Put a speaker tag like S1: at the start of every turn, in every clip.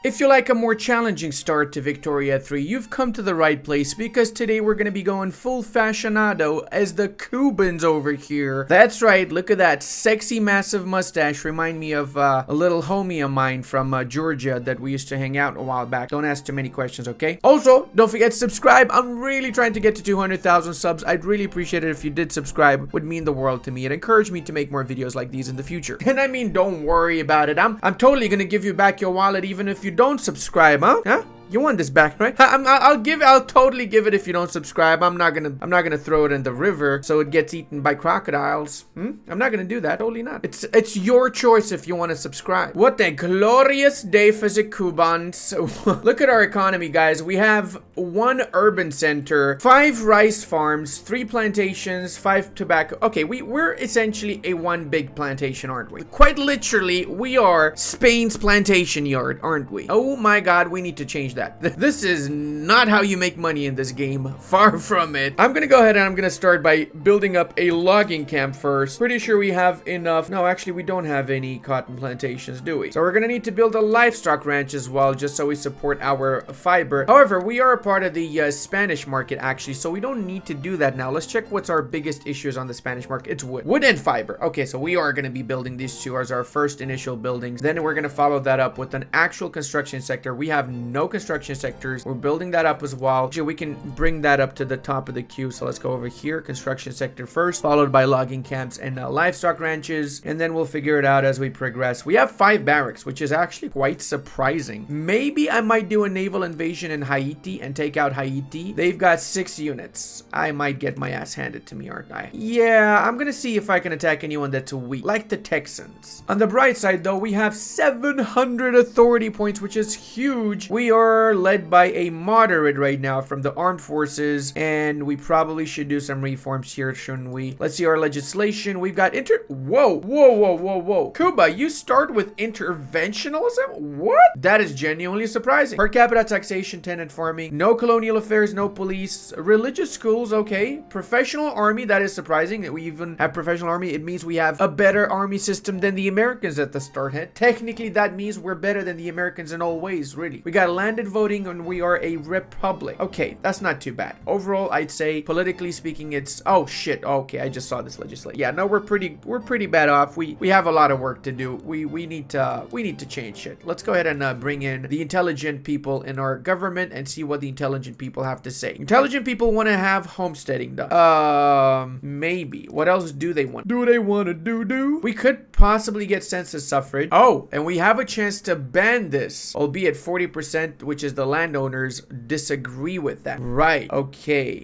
S1: If you like a more challenging start to Victoria 3, you've come to the right place, because today we're going to be going full fashionado as the Cubans over here. That's right, look at that sexy massive mustache. Remind me of a little homie of mine from Georgia that we used to hang out a while back. Don't ask too many questions, okay? Also, don't forget to subscribe. I'm really trying to get to 200,000 subs. I'd really appreciate it if you did subscribe. It would mean the world to me. It encouraged me to make more videos like these in the future. And I mean, don't worry about it. I'm totally gonna give you back your wallet even if you don't subscribe, huh? You want this back, right? I'll totally give it if you don't subscribe. I'm not gonna throw it in the river so it gets eaten by crocodiles. I'm not gonna do that. Totally not. It's your choice if you want to subscribe. What a glorious day for the Cubans. Look at our economy, guys. We have 1 urban center, 5 rice farms, 3 plantations, 5 tobacco. Okay, we're essentially a one big plantation, aren't we? Quite literally, we are Spain's plantation yard, aren't we? Oh my God, we need to change that. This is not how you make money in this game. Far from it. I'm gonna go ahead and I'm gonna start by building up a logging camp first. Pretty sure we have enough. No, actually we don't have any cotton plantations, do we? So we're gonna need to build a livestock ranch as well, just so we support our fiber. However, we are a part of the Spanish market actually, so we don't need to do that now. Let's check what's our biggest issues on the Spanish market. It's wood and fiber. Okay, so we are gonna be building these two as our first initial buildings. Then we're gonna follow that up with an actual construction sector. We have no construction sectors. We're building that up as well. Actually, we can bring that up to the top of the queue. So let's go over here. Construction sector first, followed by logging camps and livestock ranches. And then we'll figure it out as we progress. We have 5 barracks, which is actually quite surprising. Maybe I might do a naval invasion in Haiti and take out Haiti. They've got 6 units. I might get my ass handed to me, aren't I? Yeah, I'm gonna see if I can attack anyone that's weak, like the Texans. On the bright side, though, we have 700 authority points, which is huge. We are led by a moderate right now from the armed forces, and we probably should do some reforms here, shouldn't we? Let's see our legislation. We've got whoa. Cuba, you start with interventionalism? What? That is genuinely surprising. Per capita taxation, tenant farming, no colonial affairs, no police, religious schools, okay. Professional army, that is surprising that we even have professional army. It means we have a better army system than the Americans at the start. Technically, that means we're better than the Americans in all ways, really. We got landed voting, and we are a republic. Okay, that's not too bad. Overall, I'd say politically speaking, it's oh shit. Okay, I just saw this legislation. Yeah, no, we're pretty bad off. We have a lot of work to do. We need to change shit. Let's go ahead and bring in the intelligent people in our government and see what the intelligent people have to say. Intelligent people want to have homesteading done. Maybe. What else do they want? Do they want to do? We could possibly get census suffrage. Oh, and we have a chance to ban this, albeit 40%, which is the landowners, disagree with that. Right. Okay.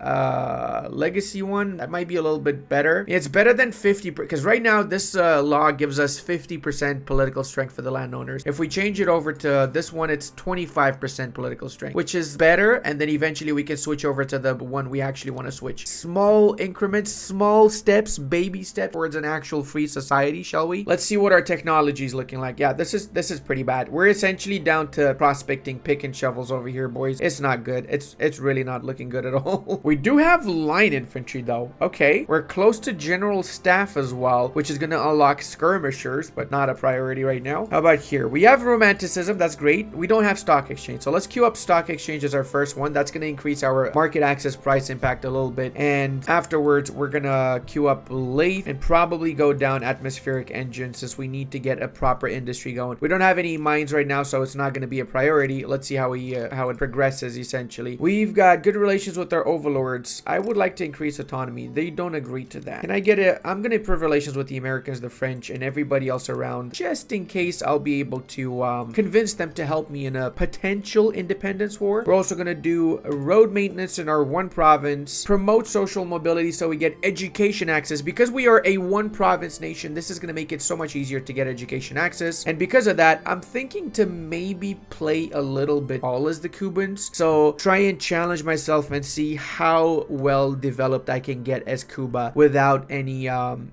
S1: Legacy one, that might be a little bit better. It's better than 50%, because right now this law gives us 50% political strength for the landowners. If we change it over to this one, it's 25% political strength, which is better. And then eventually we can switch over to the one we actually want to switch. Small increments, small steps, baby steps towards an actual free society, shall we? Let's see what our technology is looking like. Yeah, this is pretty bad. We're essentially down to prospecting, pick and shovels over here, boys. It's not good. It's really not looking good at all. We do have line infantry though. Okay, we're close to general staff as well, which is gonna unlock skirmishers, but not a priority right now. How about here? We have romanticism. That's great. We don't have stock exchange, so let's queue up stock exchange as our first one. That's gonna increase our market access price impact a little bit, and afterwards we're gonna queue up lathe and probably go down atmospheric engine, since we need to get a proper industry going. We don't have any mines right now, so it's not gonna be a priority. Let's see how it progresses. Essentially, we've got good relations with our overlords. I would like to increase autonomy. They don't agree to that. Can I get it? I'm gonna improve relations with the Americans, the French, and everybody else around, just in case I'll be able to convince them to help me in a potential independence war. We're also gonna do road maintenance in our one province, promote social mobility so we get education access. Because we are a one province nation, this is gonna make it so much easier to get education access, and because of that, I'm thinking to maybe play a little bit bit tall as the Cubans. So try and challenge myself and see how well developed I can get as Cuba without any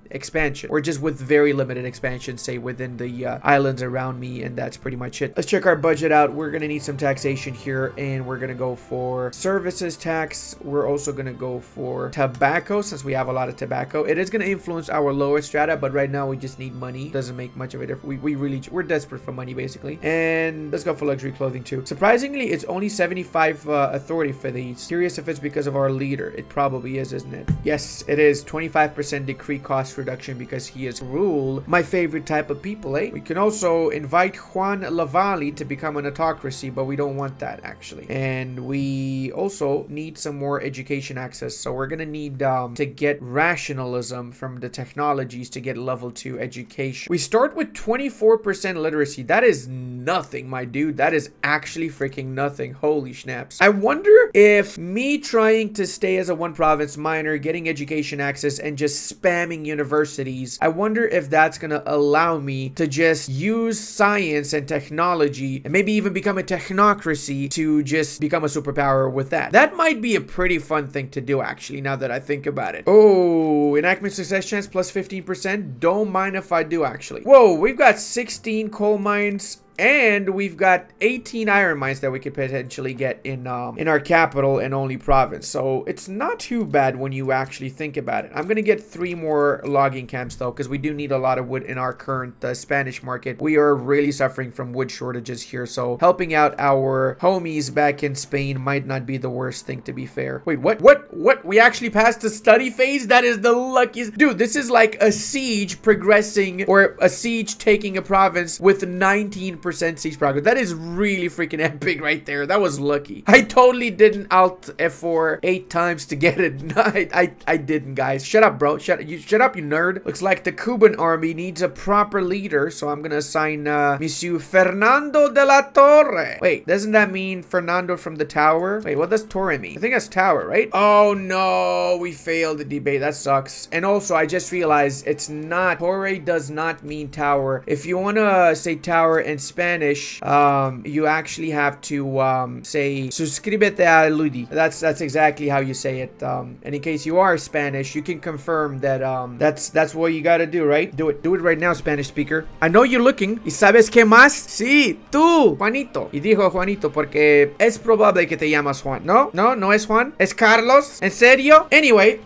S1: expansion, or just with very limited expansion, say within the islands around me, and that's pretty much it. Let's check our budget out. We're gonna need some taxation here, and we're gonna go for services tax. We're also gonna go for tobacco, since we have a lot of tobacco. It is gonna influence our lower strata, but right now we just need money. Doesn't make much of a difference. We're desperate for money basically. And let's go for luxury clothing too. Surprisingly, it's only 75 authority for these. Curious if it's because of our leader. It probably is, isn't it? Yes, it is. 25% decree cost reduction because he is rule. My favorite type of people, eh? We can also invite Juan Lavalle to become an autocracy, but we don't want that actually. And we also need some more education access. So we're gonna need to get rationalism from the technologies to get level 2 education. We start with 24% literacy. That is nothing, my dude. That is actually freaking nothing. Holy snaps. I wonder if me trying to stay as a one province minor, getting education access, and just spamming universities, I wonder if that's gonna allow me to just use science and technology and maybe even become a technocracy to just become a superpower with that. That might be a pretty fun thing to do actually, now that I think about it. Oh, enactment success chance plus 15%. Don't mind if I do actually. Whoa, we've got 16 coal mines. And we've got 18 iron mines that we could potentially get in our capital and only province. So it's not too bad when you actually think about it. I'm going to get 3 more logging camps though, because we do need a lot of wood in our current Spanish market. We are really suffering from wood shortages here. So helping out our homies back in Spain might not be the worst thing, to be fair. Wait, what? We actually passed the study phase? That is the luckiest. Dude, this is like a siege progressing, or a siege taking a province with 19% siege progress. That is really freaking epic right there. That was lucky. I totally didn't alt F4 8 times to get it. No, I didn't, guys. Shut up, bro. Shut up, you nerd. Looks like the Cuban army needs a proper leader, so I'm gonna assign Monsieur Fernando de la Torre. Wait, doesn't that mean Fernando from the tower? Wait, what does Torre mean? I think that's tower, right? Oh no, we failed the debate. That sucks. And also, I just realized it's not. Torre does not mean tower. If you wanna say tower in Spanish, you actually have to say suscríbete a Ludi. That's exactly how you say it. And in case you are Spanish, you can confirm that that's what you gotta do, right? Do it right now, Spanish speaker. I know you're looking. ¿Y sabes qué más? Sí, tú, Juanito. Y dijo Juanito porque es probable que te llamas Juan. No es Juan. Es Carlos. ¿En serio? Anyway,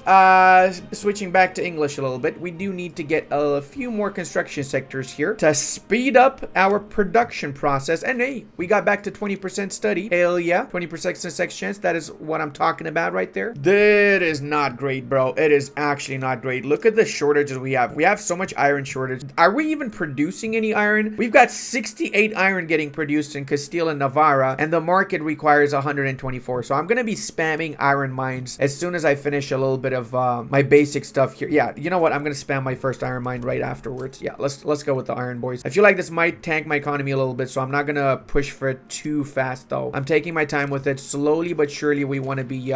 S1: switching back to English a little bit, we do need to get a few more construction sectors here to speed up our production process. And hey, we got back to 20% study. Hell yeah, 20% success chance. That is what I'm talking about right there. That is not great, bro. It is actually not great. Look at the shortages we have. We have so much iron shortage. Are we even producing any iron? We've got 68 iron getting produced in Castile and Navarra, and the market requires 124. So I'm gonna be spamming iron mines as soon as I finish a little bit of my basic stuff here. Yeah, you know what? I'm gonna spam my first iron mine right afterwards. Yeah, let's go with the iron, boys. I feel like this might tank my economy a little bit, so I'm not gonna push for it too fast though. I'm taking my time with it. Slowly but surely we want to be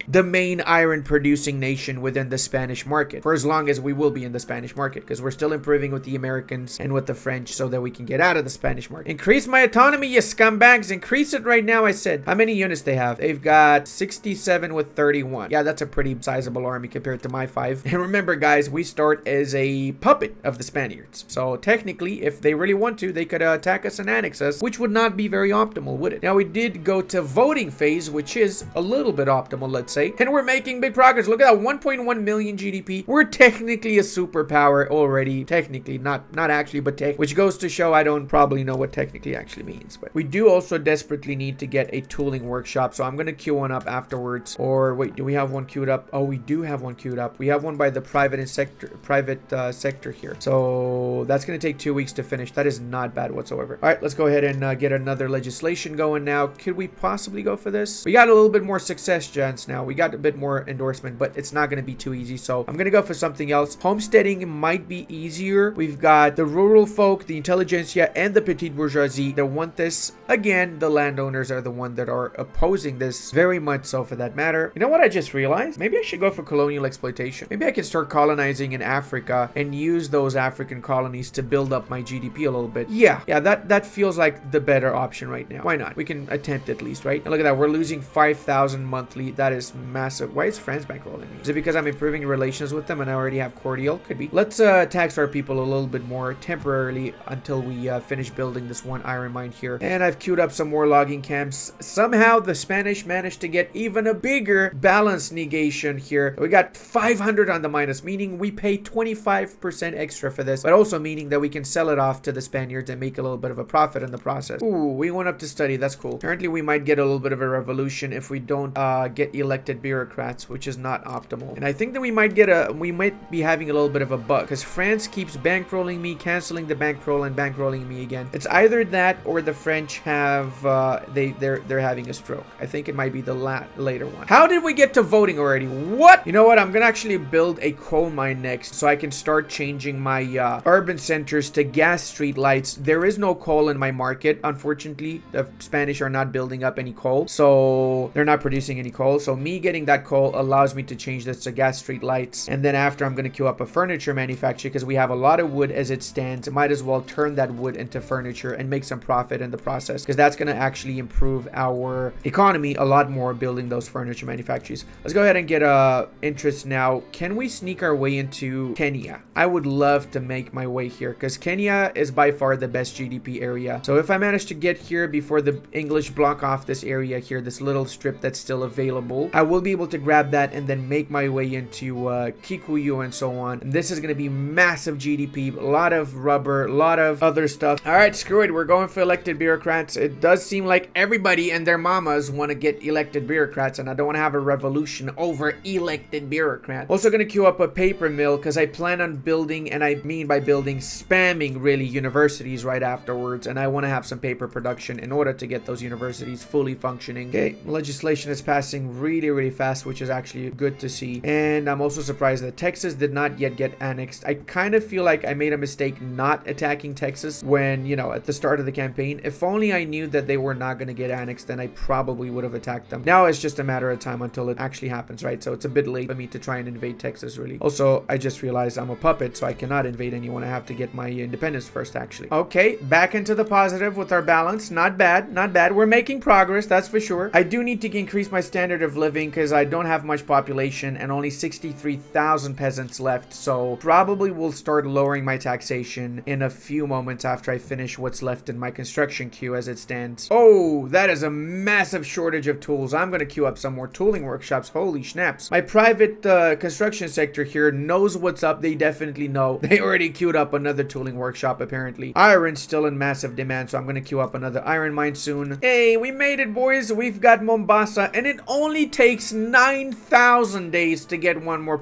S1: the main iron producing nation within the Spanish market, for as long as we will be in the Spanish market, because we're still improving with the Americans and with the French so that we can get out of the Spanish market. Increase my autonomy, you scumbags. Increase it right now, I said. How many units they have? They've got 67 with 31. Yeah, that's a pretty sizable army compared to my 5. And remember, guys, we start as a puppet of the Spaniards. So technically, if they really want to, they could attack us and annex us, which would not be very optimal, would it? Now, we did go to voting phase, which is a little bit optimal, let's say. And we're making big progress. Look at that, 1.1 million GDP. We're technically a superpower already. Technically, not actually, but which goes to show I don't probably know what technically actually means. But we do also desperately need to get a tooling workshop, so I'm gonna queue one up afterwards. Or wait, do we have one queued up? Oh, we do have one queued up. We have one by the private sector here. So that's gonna take 2 weeks to finish. That is not bad whatsoever. All right, let's go ahead and get another legislation going now. Could we possibly go for this? We got a little bit more success chance now. now. We got a bit more endorsement, but it's not going to be too easy. So I'm going to go for something else. Homesteading might be easier. We've got the rural folk, the intelligentsia, and the petite bourgeoisie that want this. Again, the landowners are the one that are opposing this, very much so for that matter. You know what I just realized? Maybe I should go for colonial exploitation. Maybe I can start colonizing in Africa and use those African colonies to build up my GDP a little bit. Yeah, that feels like the better option right now. Why not? We can attempt at least, right? And look at that. We're losing 5,000 monthly. That is massive. Why is France bankrolling me? Is it because I'm improving relations with them and I already have cordial? Could be. Let's tax our people a little bit more temporarily until we finish building this one iron mine here. And I've queued up some more logging camps. Somehow the Spanish managed to get even a bigger balance negation here. We got 500 on the minus, meaning we pay 25% extra for this, but also meaning that we can sell it off to the Spaniards and make a little bit of a profit in the process. Ooh, we went up to study. That's cool. Apparently we might get a little bit of a revolution if we don't get elected bureaucrats, which is not optimal. And I think that we might be having a little bit of a bug because France keeps bankrolling me, canceling the bankroll, and bankrolling me again. It's either that or the French have they're having a stroke. I think it might be the later one. How did we get to voting already? What? You know what? I'm gonna actually build a coal mine next so I can start changing my urban centers to gas street lights. There is no coal in my market. Unfortunately, the Spanish are not building up any coal, so they're not producing any coal. So me getting that coal allows me to change this to gas street lights. And then after, I'm gonna queue up a furniture manufacturer because we have a lot of wood as it stands. Might as well turn that wood into furniture and make some profit in the process because that's gonna actually improve our economy a lot more building those furniture manufacturers. Let's go ahead and get interest now. Can we sneak our way into Kenya? I would love to make my way here because Kenya is by far the best GDP area. So if I manage to get here before the English block off this area here, this little strip that's still available, I will be able to grab that and then make my way into Kikuyu and so on. And this is going to be massive GDP, a lot of rubber, a lot of other stuff. All right, screw it. We're going for elected bureaucrats. It does seem like everybody and their mamas want to get elected bureaucrats, and I don't want to have a revolution over elected bureaucrats. Also going to queue up a paper mill because I plan on building, and I mean by building, spamming really universities right afterwards, and I want to have some paper production in order to get those universities fully functioning. Okay, legislation is passing really fast, which is actually good to see. And I'm also surprised that Texas did not yet get annexed. I kind of feel like I made a mistake not attacking Texas when, you know, at the start of the campaign. If only I knew that they were not going to get annexed, then I probably would have attacked them. Now it's just a matter of time until it actually happens, right? So it's a bit late for me to try and invade Texas, really. Also, I just realized I'm a puppet, so I cannot invade anyone. I have to get my independence first, actually. Okay, back into the positive with our balance. Not bad, not bad. We're making progress, that's for sure. I do need to increase my standard of living because I don't have much population and only 63,000 peasants left. So probably will start lowering my taxation in a few moments after I finish what's left in my construction queue as it stands. Oh, that is a massive shortage of tools. I'm going to queue up some more tooling workshops. Holy snaps. My private construction sector here knows what's up. They definitely know. They already queued up another tooling workshop apparently. Iron's still in massive demand, so I'm going to queue up another iron mine soon. Hey, we made it, boys. We've got Mombasa, and it only takes 9,000 days to get one more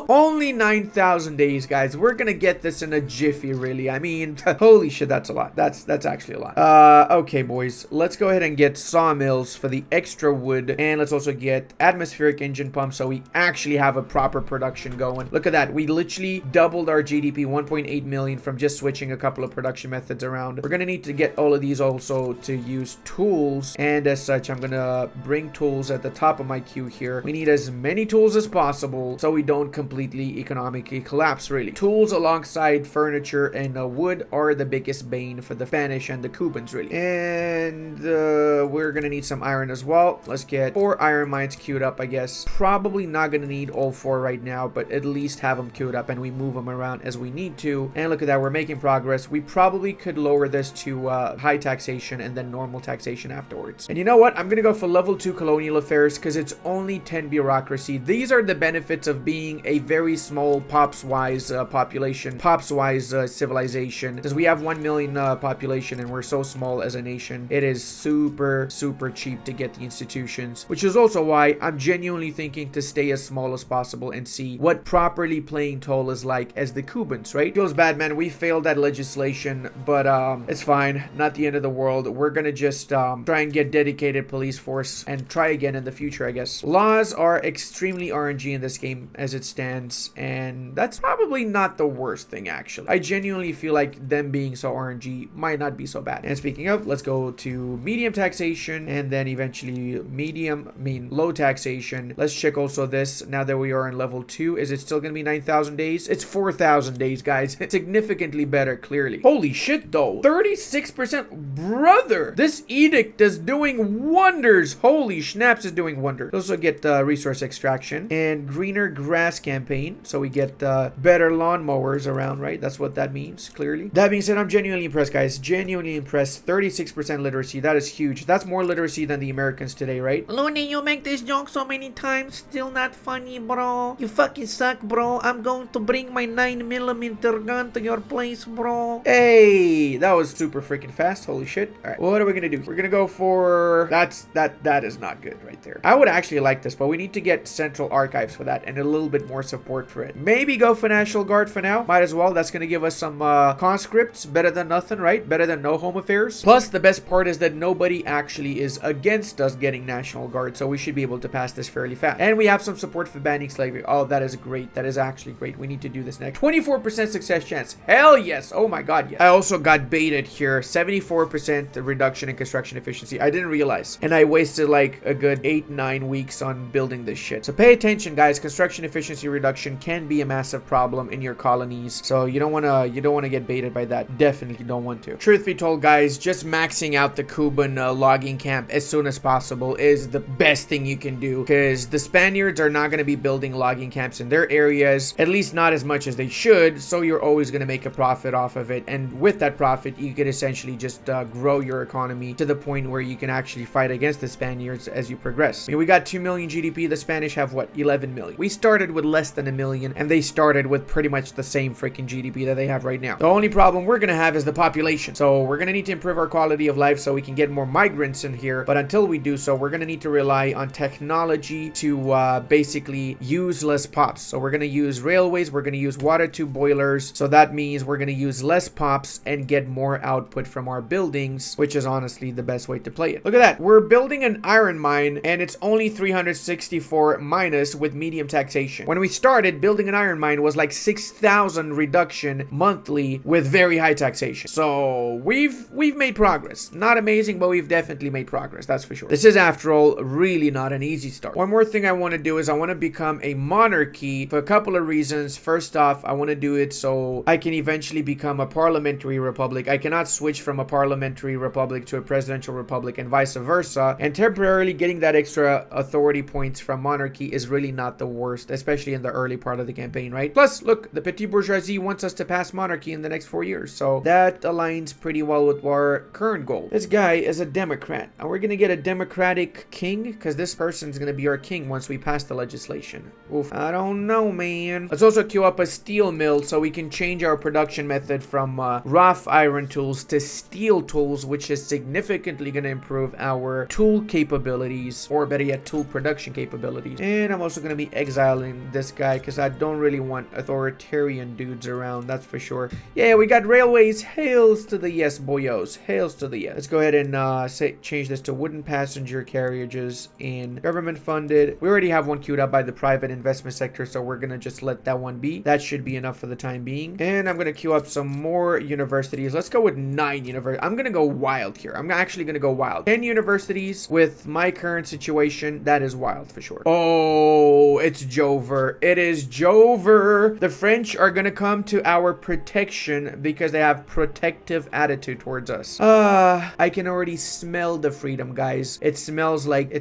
S1: only 9,000 days, guys. We're going to get this in a jiffy, really. I mean, holy shit, that's a lot. That's actually a lot. Okay, boys. Let's go ahead and get sawmills for the extra wood, and let's also get atmospheric engine pumps so we actually have a proper production going. Look at that. We literally doubled our GDP, 1.8 million, from just switching a couple of production methods around. We're going to need to get all of these also to use tools, and as such, I'm going to bring tools at the top of my queue here. We need as many tools as possible so we don't completely economically collapse, really. Tools alongside furniture and wood are the biggest bane for the Spanish and the Cubans, really. And we're going to need some iron as well. Let's get 4 iron mines queued up, I guess. Probably not going to need all 4 right now, but at least have them queued up and we move them around as we need to. And look at that, we're making progress. We probably could lower this to high taxation and then normal taxation afterwards. And you know what? I'm going to go for level 2 colonial affairs because it's only 10 bureaucracy. These are the benefits of being a very small pops-wise population, pops-wise civilization. Because we have 1 million population and we're so small as a nation, it is super cheap to get the institutions, which is also why I'm genuinely thinking to stay as small as possible and see what properly paying toll is like as the Cubans, right? Feels bad, man. We failed that legislation, but it's fine. Not the end of the world. We're gonna just try and get dedicated police force and try again in the future, I guess. guess. Laws are extremely RNG in this game as it stands, and that's probably not the worst thing, actually. I genuinely feel like them being so RNG might not be so bad. And speaking of, let's go to medium taxation, and then eventually low taxation. Let's check also this, now that we are in level 2. Is it still gonna be 9,000 days? It's 4,000 days, guys. It's significantly better, clearly. Holy shit, though. 36%. Brother, this edict is doing wonders. Holy schnaps, is doing wonders. Also get resource extraction and greener grass campaign, so we get better lawnmowers around, right? That's what that means, clearly. That being said, I'm genuinely impressed, guys. Genuinely impressed. 36% literacy. That is huge. That's more literacy than the Americans today, right?
S2: Ludi, you make this joke so many times, still not funny, bro. You fucking suck, bro. I'm going to bring my 9mm gun to your place, bro.
S1: Hey, that was super freaking fast. Holy shit. All right, what are we gonna do? We're gonna go for that is not good right there. I would actually like this, but we need to get central archives for that and a little bit more support for it. Maybe go for National Guard for now. Might as well. That's gonna give us some conscripts. Better than nothing, right? Better than no home affairs. Plus, the best part is that nobody actually is against us getting National Guard, so we should be able to pass this fairly fast. And we have some support for banning slavery. Oh, that is great. That is actually great. We need to do this next. 24% success chance. Hell yes. Oh my god, yes. I also got baited here. 74% reduction in construction efficiency. I didn't realize. And I wasted like a good 8-9 weeks on building this shit. So pay attention, guys. Construction efficiency reduction can be a massive problem in your colonies. So you don't want to get baited by that. Definitely don't want to. Truth be told, guys, just maxing out the Cuban logging camp as soon as possible is the best thing you can do, because the Spaniards are not going to be building logging camps in their areas, at least not as much as they should, so you're always going to make a profit off of it, and with that profit you could essentially just grow your economy to the point where you can actually fight against the Spaniards as you progress. I mean, we got 2 million GDP. The Spanish have what, 11 million. We started with less than 1 million, and they started with pretty much the same freaking GDP that they have right now. The only problem we're going to have is the population, so we're going to need to improve our quality of life so we can get more migrants in here, but until we do so, we're going to need to rely on technology to basically use less pops. So we're going to use railways, we're going to use water tube boilers, so that means we're going to use less pops and get more output from our buildings, which is honestly the best way to play it. Look at that. We're building an iron mine, and it's only 364 minus with medium taxation. When we started, building an iron mine was like 6,000 reduction monthly with very high taxation. So we've made progress. Not amazing, but we've definitely made progress, that's for sure. This is, after all, really not an easy start. One more thing I want to do is I want to become a monarchy for a couple of reasons. First off, I want to do it so I can eventually become a parliamentary republic. I cannot switch from a parliamentary republic to a presidential republic and vice versa, and temporarily getting that extra authority points from monarchy is really not the worst, especially in the early part of the campaign, right? Plus, look, the petit bourgeoisie wants us to pass monarchy in the next 4 years, so that aligns pretty well with our current goal. This guy is a Democrat, and we're gonna get a Democratic king, because this person's gonna be our king once we pass the legislation. Oof, I don't know, man. Let's also queue up a steel mill so we can change our production method from rough iron tools to steel tools, which is significantly gonna improve our tool capabilities, or better yet, tool production capabilities. And I'm also gonna be exiling this guy because I don't really want authoritarian dudes around, that's for sure. Yeah, we got railways. Hails to the yes, boyos. Hails to the yes. Let's go ahead and change this to wooden passenger carriages and government funded. We already have one queued up by the private investment sector, so we're gonna just let that one be. That should be enough for the time being. And I'm gonna queue up some more universities. Let's go with 9 universities. I'm gonna go wild here. I'm actually gonna go wild. 10 universities with my current situation. That is wild for sure. Oh, it's Jover. It is Jover. The French are gonna come to our protection because they have protective attitude towards us. I can already smell the freedom, guys. It smells like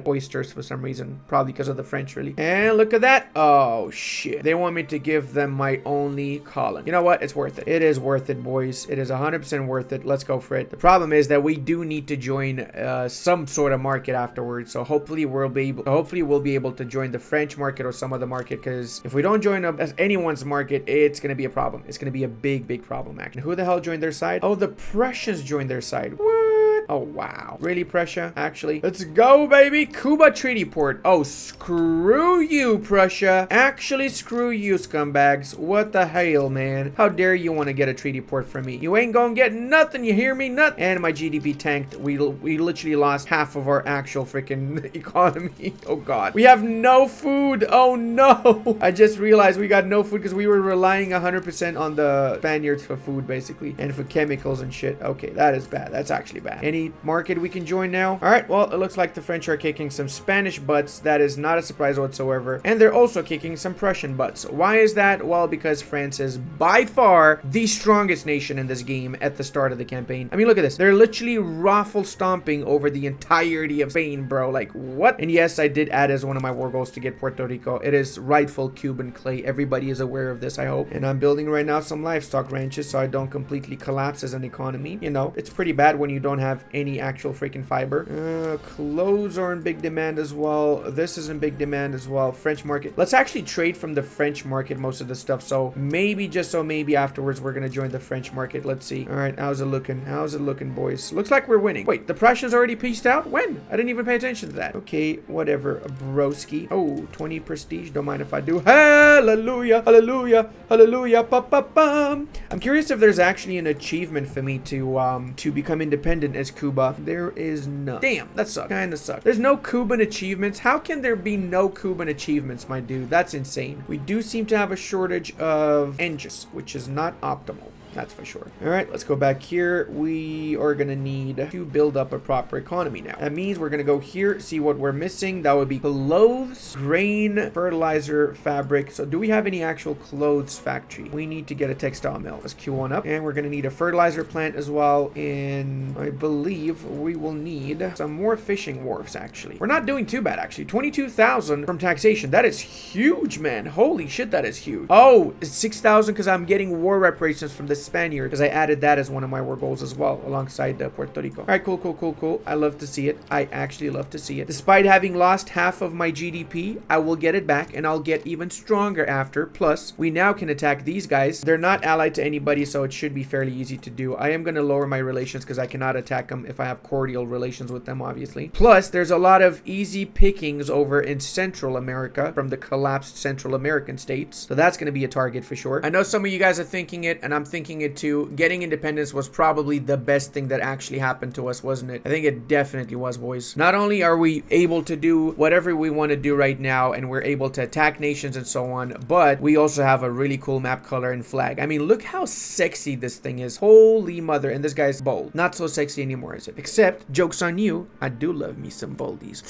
S1: oysters for some reason, probably because of the French, really. And look at that. Oh shit, they want me to give them my only colony. You know what, it's worth it. It is worth it, boys. It is 100% worth it. Let's go for it. The problem is that we do need to join some sort of market afterwards, so hopefully we'll be able to join the French market or some other market, because if we don't join anyone's market, it's gonna be a problem. It's gonna be a big problem, actually. Who the hell joined their side? Oh, the Prussians joined their side. What? Oh, wow. Really, Prussia? Actually, let's go, baby. Cuba treaty port. Oh, screw you, Prussia. Actually, screw you, scumbags. What the hell, man? How dare you want to get a treaty port from me? You ain't gonna get nothing, you hear me? Nothing. And my GDP tanked. We literally lost half of our actual freaking economy. Oh, God. We have no food. Oh, no. I just realized we got no food because we were relying 100% on the Spaniards for food, basically, and for chemicals and shit. Okay, that is bad. That's actually bad. Any market we can join now? All right, well, it looks like the French are kicking some Spanish butts. That is not a surprise whatsoever. And they're also kicking some Prussian butts. Why is that? Well, because France is by far the strongest nation in this game at the start of the campaign. I mean, look at this. They're literally raffle stomping over the entirety of Spain, bro. Like, what? And yes, I did add as one of my war goals to get Puerto Rico. It is rightful Cuban clay. Everybody is aware of this, I hope. And I'm building right now some livestock ranches so I don't completely collapse as an economy. You know, it's pretty bad when you don't have any actual freaking fiber. Clothes are in big demand as well. This is in big demand as well. French market. Let's actually trade from the French market most of the stuff. So maybe, just so maybe afterwards, we're going to join the French market. Let's see. All right, how's it looking? How's it looking, boys? Looks like we're winning. Wait, the Prussians already pieced out? When? I didn't even pay attention to that. Okay, whatever, broski. Oh, 20 prestige. Don't mind if I do. Hallelujah, hallelujah, hallelujah, pa-pa-pam. I'm curious if there's actually an achievement for me to become independent as Cuba. There is none. Damn, that sucks. Kinda sucks. There's no Cuban achievements. How can there be no Cuban achievements, my dude? That's insane. We do seem to have a shortage of engines, which is not optimal. That's for sure. All right, let's go back here. We are going to need to build up a proper economy now. That means we're going to go here, see what we're missing. That would be clothes, grain, fertilizer, fabric. So do we have any actual clothes factory? We need to get a textile mill. Let's queue one up. And we're going to need a fertilizer plant as well. And I believe we will need some more fishing wharves, actually. We're not doing too bad, actually. 22,000 from taxation. That is huge, man. Holy shit, that is huge. Oh, it's 6,000 because I'm getting war reparations from the Spaniard, because I added that as one of my war goals as well, alongside Puerto Rico. All right, cool. I love to see it. I actually love to see it. Despite having lost half of my GDP, I will get it back, and I'll get even stronger after. Plus, we now can attack these guys. They're not allied to anybody, so it should be fairly easy to do. I am going to lower my relations because I cannot attack them if I have cordial relations with them, obviously. Plus, there's a lot of easy pickings over in Central America from the collapsed Central American states, so that's going to be a target for sure. I know some of you guys are thinking it, and I'm thinking it too. Getting independence was probably the best thing that actually happened to us, wasn't it? I think it definitely was, boys. Not only are we able to do whatever we want to do right now, and we're able to attack nations and so on, but we also have a really cool map color and flag. I mean, look how sexy this thing is. Holy mother. And this guy's bold. Not so sexy anymore, is it? Except, joke's on you, I do love me some boldies.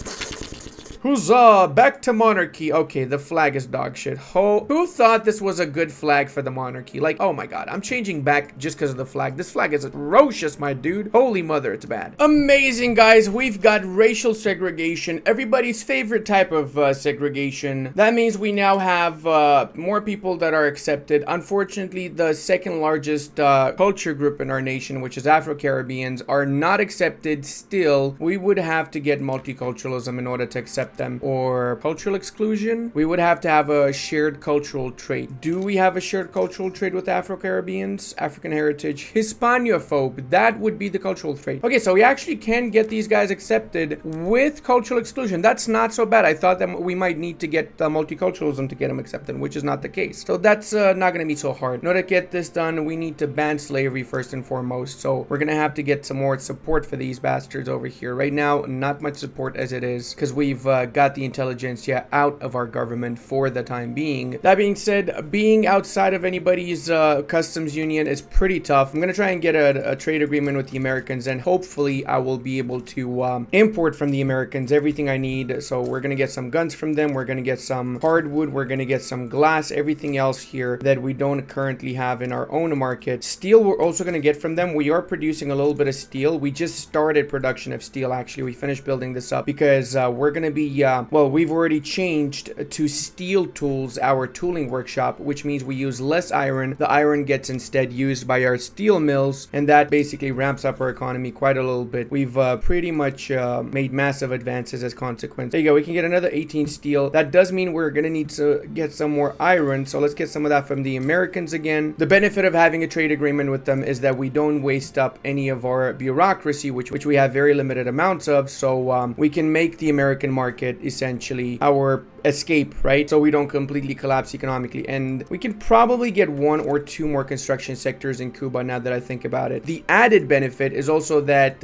S1: Huzzah! Back to monarchy. Okay, the flag is dog shit. Who thought this was a good flag for the monarchy? Like, oh my god, I'm changing back just because of the flag. This flag is atrocious, my dude. Holy mother, it's bad. Amazing, guys. We've got racial segregation. Everybody's favorite type of segregation. That means we now have more people that are accepted. Unfortunately, the second largest culture group in our nation, which is Afro-Caribbeans, are not accepted still. We would have to get multiculturalism in order to accept them, or cultural exclusion. We would have to have a shared cultural trait. Do we have a shared cultural trait with Afro-Caribbeans? African heritage, Hispanophobe. That would be the cultural trait. Okay, so we actually can get these guys accepted with cultural exclusion. That's not so bad. I thought that we might need to get multiculturalism to get them accepted, which is not the case. So that's not going to be so hard. In order to get this done, we need to ban slavery first and foremost. So we're going to have to get some more support for these bastards over here. Right now, not much support as it is, because we've got the intelligentsia out of our government for the time being. That being said, being outside of anybody's customs union is pretty tough. I'm going to try and get a trade agreement with the Americans, and hopefully I will be able to import from the Americans everything I need. So we're going to get some guns from them. We're going to get some hardwood. We're going to get some glass, everything else here that we don't currently have in our own market. Steel, we're also going to get from them. We are producing a little bit of steel. We just started production of steel, actually. We finished building this up because we're going to be actually, well, we've already changed to steel tools, our tooling workshop, which means we use less iron. The iron gets instead used by our steel mills, and that basically ramps up our economy quite a little bit. We've pretty much made massive advances as consequence. There you go. We can get another 18 steel. That does mean we're going to need to get some more iron, so let's get some of that from the Americans again. The benefit of having a trade agreement with them is that we don't waste up any of our bureaucracy, which we have very limited amounts of, so we can make the American market essentially our escape, right? So we don't completely collapse economically, and we can probably get 1 or 2 more construction sectors in Cuba now that I think about it. The added benefit is also that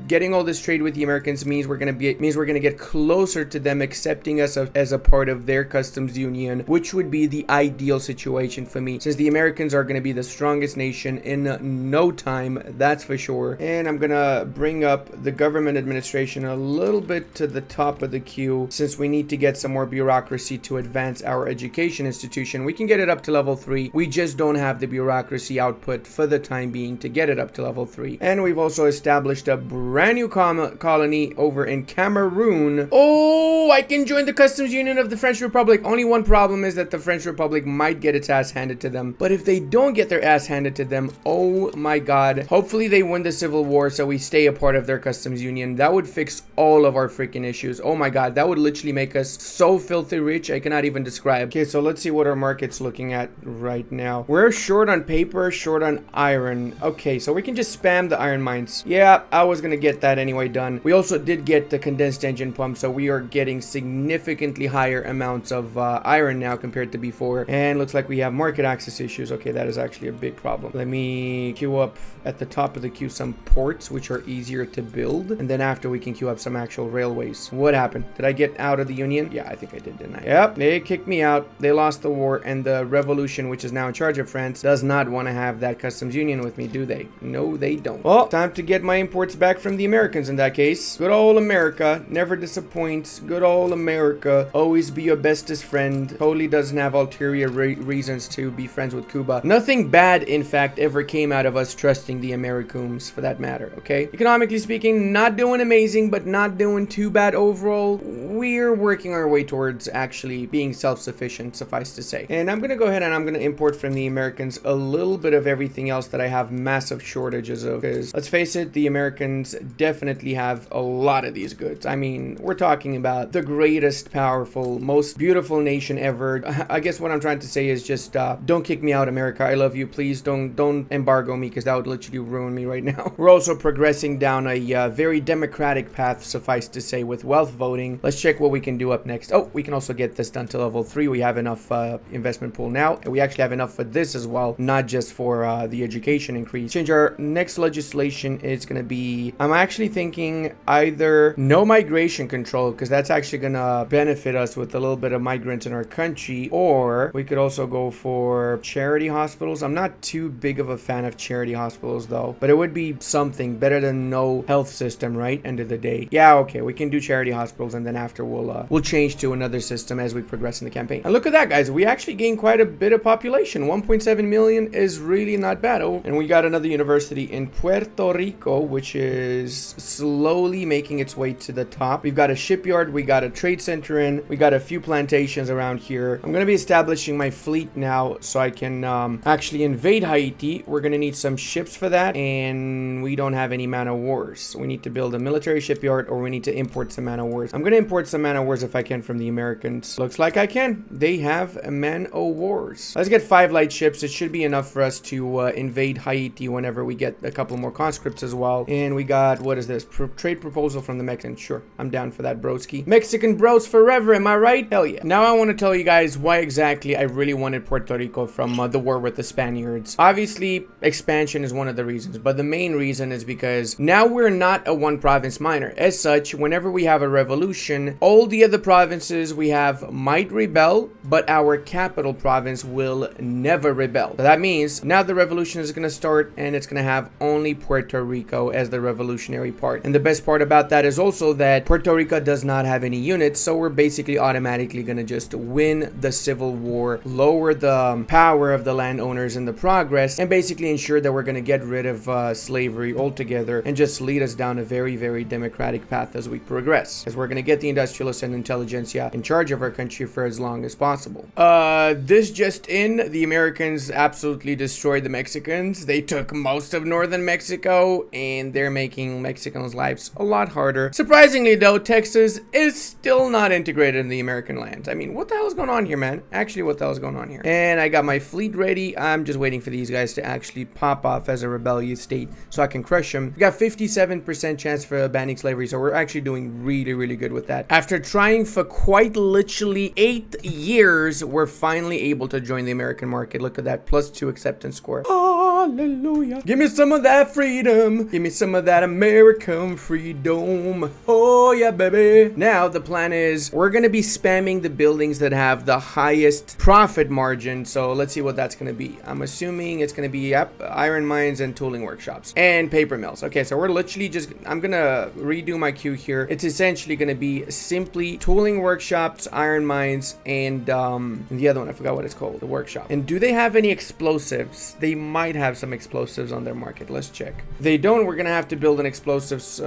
S1: getting all this trade with the Americans means we're gonna get closer to them accepting us as a part of their customs union, which would be the ideal situation for me, since the Americans are gonna be the strongest nation in no time, that's for sure. And I'm gonna bring up the government administration a little bit to the top of the queue, since we need to get some more bureaucracy to advance our education institution. We can get it up to level 3. We just don't have the bureaucracy output for the time being to get it up to level 3. And we've also established a brand new colony over in Cameroon. Oh, I can join the customs union of the French Republic. Only one problem is that the French Republic might get its ass handed to them. But if they don't get their ass handed to them, oh my god. Hopefully they win the civil war so we stay a part of their customs union. That would fix all of our freaking issues. Oh my god, that would literally make us so filthy rich I cannot even describe. Okay, so let's see what our market's looking at right now. We're short on paper, short on iron. Okay, so we can just spam the iron mines. Yeah, I was gonna get that anyway done. We also did get the condensed engine pump, so we are getting significantly higher amounts of iron now compared to before. And looks like we have market access issues. Okay, that is actually a big problem. Let me queue up at the top of the queue some ports, which are easier to build, and then after we can queue up some actual railways. What happened? Did I get out of the union? Yeah, I think I did, didn't I? Yep, they kicked me out. They lost the war, and the revolution, which is now in charge of France, does not want to have that customs union with me, do they? No, they don't. Well, time to get my imports back from the Americans in that case. Good old America never disappoints. Good old America always be your bestest friend. Totally doesn't have ulterior reasons to be friends with Cuba. Nothing bad, in fact, ever came out of us trusting the Americans, for that matter, okay? Economically speaking, not doing amazing, but not doing too bad overall. We're working our way towards actually being self-sufficient, suffice to say. And I'm gonna go ahead and I'm gonna import from the Americans a little bit of everything else that I have massive shortages of, because let's face it, the Americans definitely have a lot of these goods. I mean, we're talking about the greatest, powerful, most beautiful nation ever. I guess what I'm trying to say is just don't kick me out, America. I love you. Please don't embargo me, because that would literally ruin me right now. We're also progressing down a very democratic path, suffice to say, with wealth voting. Let's check what we can do up next. Oh, we can also get this done to level 3. We have enough investment pool now, and we actually have enough for this as well, not just for the education increase. Change our next legislation is going to be, I'm actually thinking either no migration control, because that's actually going to benefit us with a little bit of migrants in our country, or we could also go for charity hospitals. I'm not too big of a fan of charity hospitals though, but it would be something better than no health system, right? End of the day. Yeah, okay, we can do charity hospitals, and then after we'll change to another system as we progress in the campaign. And look at that, guys, we actually gained quite a bit of population. 1.7 million is really not bad. Oh, and we got another university in Puerto Rico, which is slowly making its way to the top. We've got a shipyard, we got a trade center in, we got a few plantations around here. I'm gonna be establishing my fleet now so I can actually invade Haiti. We're gonna need some ships for that, and we don't have any man-o-wars. So we need to build a military shipyard, or we need to import some man-o-wars. I'm gonna import some man-o-wars if I can from the Americans. Looks like I can. They have man-o-wars. Let's get 5 light ships. It should be enough for us to invade Haiti whenever we get a couple more conscripts as well. And we got, what is this? Trade proposal from the Mexicans. Sure, I'm down for that, broski. Mexican bros forever, am I right? Hell yeah. Now I want to tell you guys why exactly I really wanted Puerto Rico from the war with the Spaniards. Obviously, expansion is one of the reasons, but the main reason is because now we're not a one province minor. As such, whenever we have a revolution, all the other provinces we have might rebel, but our capital province will never rebel. So that means now the revolution is going to start, and it's going to have only Puerto Rico as the revolutionary part. And the best part about that is also that Puerto Rico does not have any units, so we're basically automatically going to just win the civil war, lower the power of the landowners in the progress, and basically ensure that we're going to get rid of slavery altogether and just lead us down a very, very democratic path as we progress. Because we're going to get the industrialists and intelligentsia in charge of our country for as long as possible. This just in, the Americans absolutely destroyed the Mexicans. They took most of northern Mexico, and they're making Mexicans' lives a lot harder. Surprisingly though, Texas is still not integrated in the American lands. I mean, what the hell is going on here, man? Actually, what the hell is going on here? And I got my fleet ready. I'm just waiting for these guys to actually pop off as a rebellious state so I can crush them. We got 57% chance for banning slavery, so we're actually doing really, really good with that. After trying for quite literally 8 years, we're finally able to join the American market. Look at that, +2 acceptance score. Hallelujah. Give me some of that freedom. Give me some of that American freedom. Oh yeah, baby. Now the plan is we're gonna be spamming the buildings that have the highest profit margin. So let's see what that's gonna be. I'm assuming it's gonna be iron mines and tooling workshops and paper mills. Okay, so we're literally just, I'm gonna redo my queue here. It's essentially gonna be simply tooling workshops, iron mines, and the other one, I forgot what it's called, the workshop. And do they have any explosives? They might have some explosives on their market. Let's check. If they don't, we're gonna have to build an explosives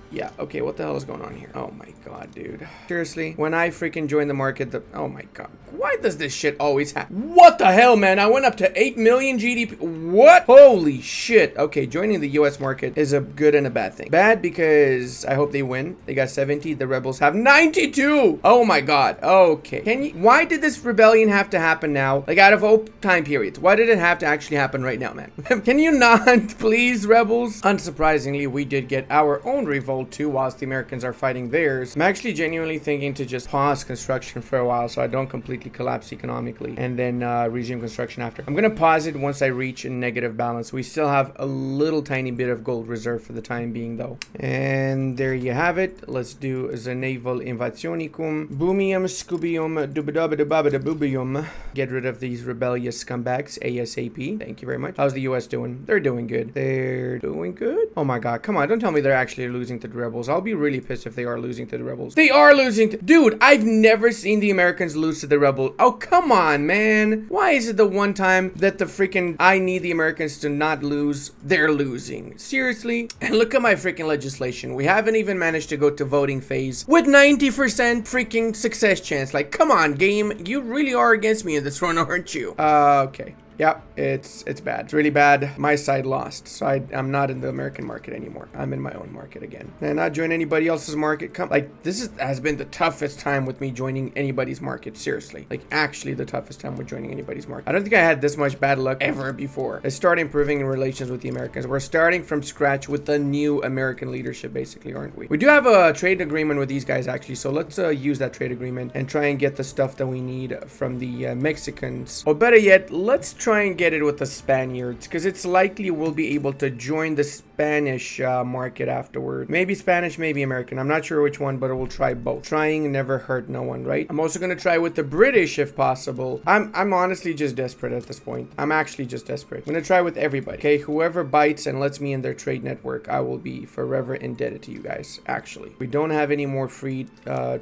S1: yeah, okay, what the hell is going on here? Oh my god, dude. Seriously? When I freaking join the market, oh my god. Why does this shit always happen? What the hell, man? I went up to 8 million GDP. What? Holy shit. Okay, joining the US market is a good and a bad thing. Bad because I hope they win. They got 70. The rebels have 92. Oh my god. Okay. Why did this rebellion have to happen now? Like, out of all time periods. Why did it have to actually happen right now, man? Can you not, please, rebels? Unsurprisingly, we did get our own revolt too, whilst the Americans are fighting theirs. I'm actually genuinely thinking to just pause construction for a while so I don't completely collapse economically and then resume construction after. I'm gonna pause it once I reach a negative balance. We still have a little tiny bit of gold reserve for the time being though. And there you have it. Let's do the naval invasionicum. Boomium, scoobium, dubadabadabadabubium. Get rid of these rebellious scumbags ASAP. Thank you very much. How's the US doing? They're doing good. They're doing good? Oh my god, come on, don't tell me they're actually losing to the rebels. I'll be really pissed if they are losing to the rebels. They are losing to... Dude, I've never seen the Americans lose to the rebels. Oh, come on, man. Why is it the one time that the freaking I need the Americans to not lose, they're losing? Seriously? And look at my freaking legislation. We haven't even managed to go to voting phase with 90% freaking success chance. Like, come on, game. You really are against me in this run, aren't you? Okay. Yeah, it's bad. It's really bad. My side lost, so I'm not in the American market anymore. I'm in my own market again. And not join anybody else's market. Has been the toughest time with me joining anybody's market. Seriously, like actually the toughest time with joining anybody's market. I don't think I had this much bad luck ever before. I start improving in relations with the Americans. We're starting from scratch with the new American leadership, basically, aren't we? We do have a trade agreement with these guys actually, so let's use that trade agreement and try and get the stuff that we need from the Mexicans. Or better yet, let's try and get it with the Spaniards, because it's likely we'll be able to join the Spanish market afterward. Maybe Spanish, maybe American. I'm not sure which one, but we'll try both. Trying never hurt no one, right? I'm also gonna try with the British if possible. I'm honestly just desperate at this point. I'm actually just desperate. I'm gonna try with everybody. Okay, whoever bites and lets me in their trade network, I will be forever indebted to you guys. Actually, we don't have any more free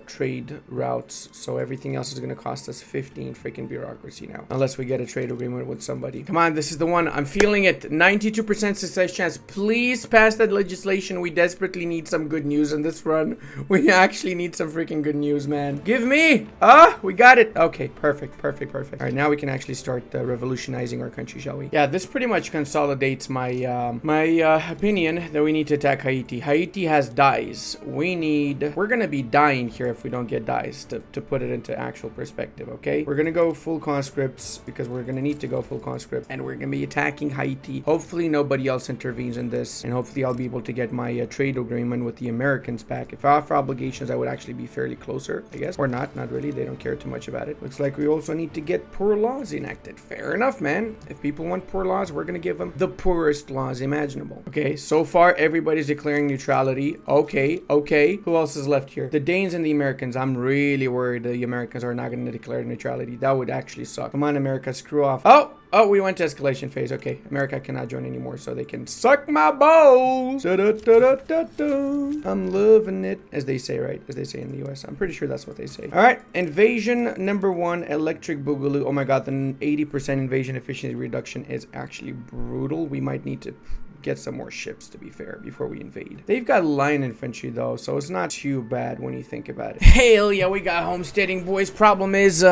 S1: trade routes, so everything else is gonna cost us 15 freaking bureaucracy now, unless we get a trade agreement with somebody. Come on, this is the one. I'm feeling it. 92% success chance. Please pass that legislation. We desperately need some good news in this run. We actually need some freaking good news, man. Give me. We got it. Okay, perfect. All right, now we can actually start revolutionizing our country, shall we? Yeah, this pretty much consolidates my opinion that we need to attack Haiti. Haiti has dyes. We're gonna be dying here if we don't get dyes, to put it into actual perspective, okay? We're gonna go full conscripts because we're gonna need to go full conscript, and we're gonna be attacking Haiti. Hopefully nobody else intervenes in this, and hopefully I'll be able to get my trade agreement with the Americans back. If I offer obligations, I would actually be fairly closer, I guess, or not really. They don't care too much about it. Looks like we also need to get poor laws enacted. Fair enough, man. If people want poor laws, we're gonna give them the poorest laws imaginable. Okay, so far everybody's declaring neutrality. Okay, who else is left here? The Danes and the Americans. I'm really worried the Americans are not gonna declare neutrality. That would actually suck. Come on, America, screw off. Oh, we went to escalation phase. Okay, America cannot join anymore, so they can suck my balls. Da-da-da-da-da-da. I'm loving it, as they say, right? As they say in the US. I'm pretty sure that's what they say. All right, invasion number 1, electric boogaloo. Oh my god, the 80% invasion efficiency reduction is actually brutal. We might need to get some more ships, to be fair, before we invade. They've got line infantry, though, so it's not too bad when you think about it. Hell yeah, we got homesteading, boys. Problem is,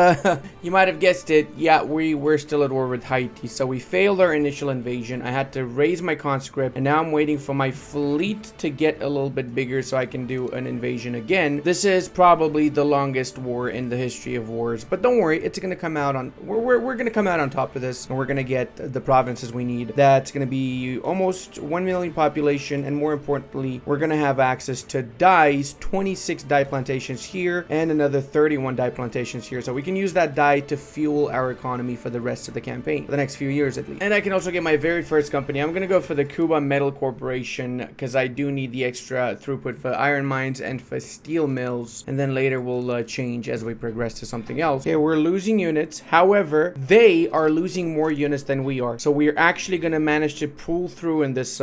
S1: you might have guessed it. Yeah, we're still at war with Haiti, so we failed our initial invasion. I had to raise my conscript, and now I'm waiting for my fleet to get a little bit bigger so I can do an invasion again. This is probably the longest war in the history of wars, but don't worry, it's gonna come out on we're gonna come out on top of this, and we're gonna get the provinces we need. That's gonna be almost 1 million population, and more importantly, we're gonna have access to dyes, 26 dye plantations here and another 31 dye plantations here, so we can use that dye to fuel our economy for the rest of the campaign, for the next few years at least. And I can also get my very first company. I'm gonna go for the Cuba Metal Corporation because I do need the extra throughput for iron mines and for steel mills, and then later we'll change as we progress to something else. Okay, we're losing units. However, they are losing more units than we are, so we're actually gonna manage to pull through in this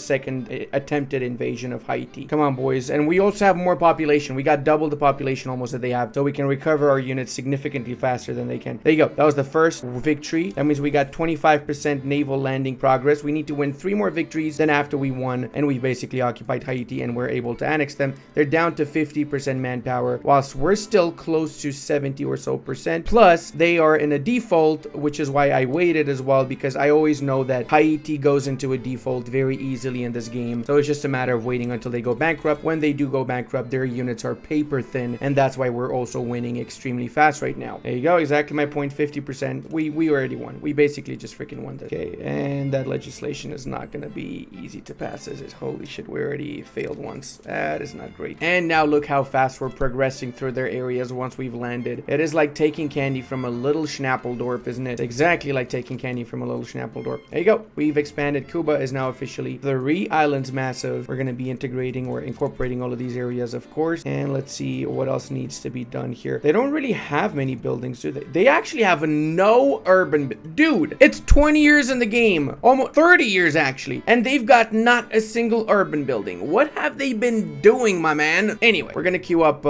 S1: second attempted invasion of Haiti. Come on, boys. And we also have more population. We got double the population almost that they have, so we can recover our units significantly faster than they can. There you go. That was the first victory. That means we got 25% naval landing progress. We need to win 3 more victories than after we won, and we basically occupied Haiti and we're able to annex them. They're down to 50% manpower, whilst we're still close to 70 or so percent. Plus, they are in a default, which is why I waited as well, because I always know that Haiti goes into a default very easily in this game. So it's just a matter of waiting until they go bankrupt. When they do go bankrupt, their units are paper thin, and that's why we're also winning extremely fast right now. There you go. Exactly my point, 50%. We already won. We basically just freaking won this. Okay, and that legislation is not gonna be easy to pass, is it? Holy shit, we already failed once. That is not great. And now look how fast we're progressing through their areas once we've landed. It is like taking candy from a little Schnappeldorp, isn't it? It's exactly like taking candy from a little Schnappeldorp. There you go. We've expanded. Cuba is now officially 3 islands massive. We're gonna be integrating or incorporating all of these areas, of course. And let's see what else needs to be done here. They don't really have many buildings, do they? They actually have no urban... Dude, it's 20 years in the game. Almost 30 years, actually. And they've got not a single urban building. What have they been doing, my man? Anyway, we're gonna queue up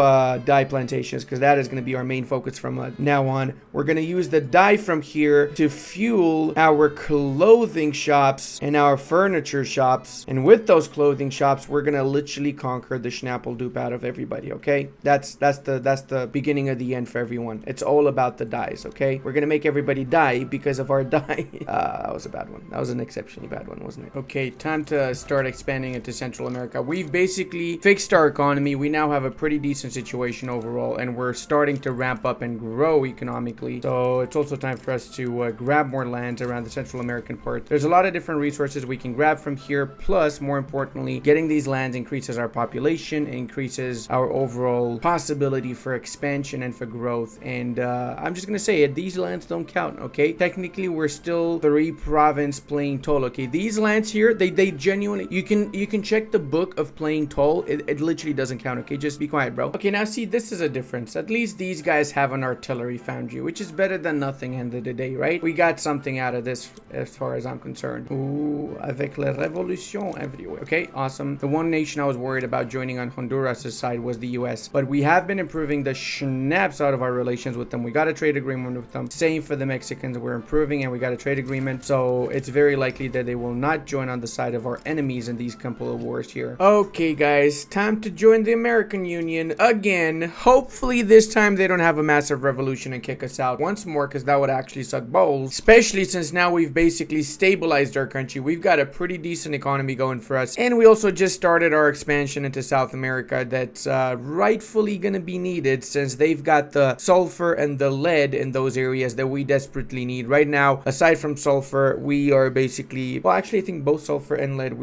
S1: dye plantations because that is gonna be our main focus from now on. We're gonna use the dye from here to fuel our clothing shops and our furniture shops. And with those clothing shops, we're gonna literally conquer the Schnappldup out of everybody, okay? That's the beginning of the end for everyone. It's all about the dyes, okay? We're gonna make everybody die because of our dye. That was a bad one. That was an exceptionally bad one, wasn't it? Okay, time to start expanding into Central America. We've basically fixed our economy. We now have a pretty decent situation overall, and we're starting to ramp up and grow economically. So it's also time for us to grab more lands around the Central American part. There's a lot of different resources we can grab from here. Plus, more importantly, getting these lands increases our population, increases our overall possibility for expansion and for growth. And I'm just gonna say it, these lands don't count, okay? Technically, we're still 3 province playing toll, okay? These lands here, they genuinely, you can check the book of playing toll. It literally doesn't count, okay? Just be quiet, bro. Okay, now see, this is a difference. At least these guys have an artillery foundry, which is better than nothing end of the day, right? We got something out of this as far as I'm concerned. Ooh, avec la révolution everywhere. Okay, awesome. The one nation I was worried about joining on Honduras' side was the US, but we have been improving the schnapps out of our relations with them. We got a trade agreement with them. Same for the Mexicans. We're improving and we got a trade agreement, so it's very likely that they will not join on the side of our enemies in these couple of wars here. Okay, guys, time to join the American Union again. Hopefully this time they don't have a massive revolution and kick us out once more, because that would actually suck balls, especially since now we've basically stabilized our country. We've got a pretty decent economy going for us, and we also just started our expansion into South America that's rightfully gonna be needed, since they've got the sulfur and the lead in those areas that we desperately need right now. Aside from sulfur, we are basically, well, actually I think both sulfur and lead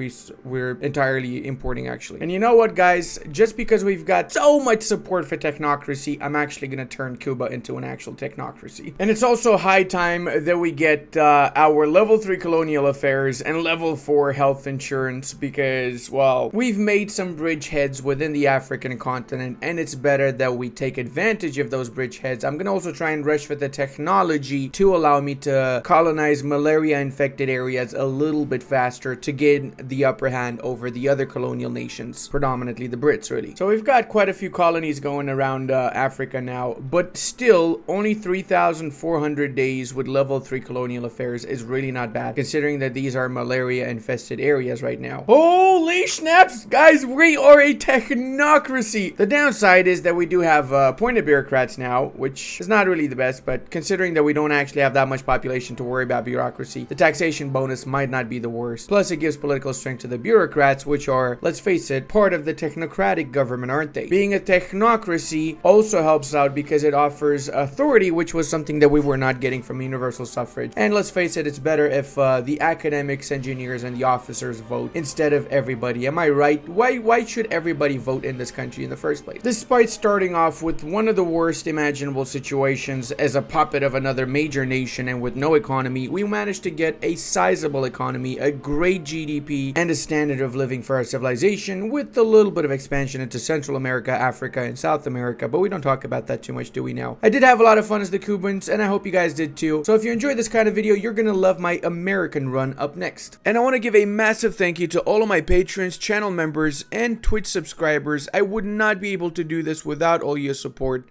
S1: we're entirely importing, actually. And you know what, guys, just because we've got so much support for technocracy, I'm actually gonna turn Cuba into an actual technocracy. And it's also high time that we get our level 3 colonial affairs and level 4 health insurance, because, well, we've made some bridgeheads within the African continent, and it's better that we take advantage of those bridgeheads. I'm gonna also try and rush for the technology to allow me to colonize malaria infected areas a little bit faster to gain the upper hand over the other colonial nations, predominantly the Brits, really. So we've got quite a few colonies going around Africa now, but still only 3,400 days with level 3 colonial affairs is really not bad, considering that these are malaria malaria infested areas right now. Holy snaps, guys, we are a technocracy. The downside is that we do have appointed bureaucrats now, which is not really the best, but considering that we don't actually have that much population to worry about bureaucracy, the taxation bonus might not be the worst. Plus, it gives political strength to the bureaucrats, which are, let's face it, part of the technocratic government, aren't they? Being a technocracy also helps out because it offers authority, which was something that we were not getting from universal suffrage. And let's face it, it's better if the academics, engineers, and the officers vote instead of everybody. Am I right? Why should everybody vote in this country in the first place? Despite starting off with one of the worst imaginable situations as a puppet of another major nation and with no economy, we managed to get a sizable economy, a great GDP, and a standard of living for our civilization, with a little bit of expansion into Central America, Africa, and South America, but we don't talk about that too much, do we now? I did have a lot of fun as the Cubans, and I hope you guys did too. So if you enjoyed this kind of video, you're gonna love my American run up next. And I want to give a massive thank you to all of my patrons, channel members, and Twitch subscribers. I would not be able to do this without all your support.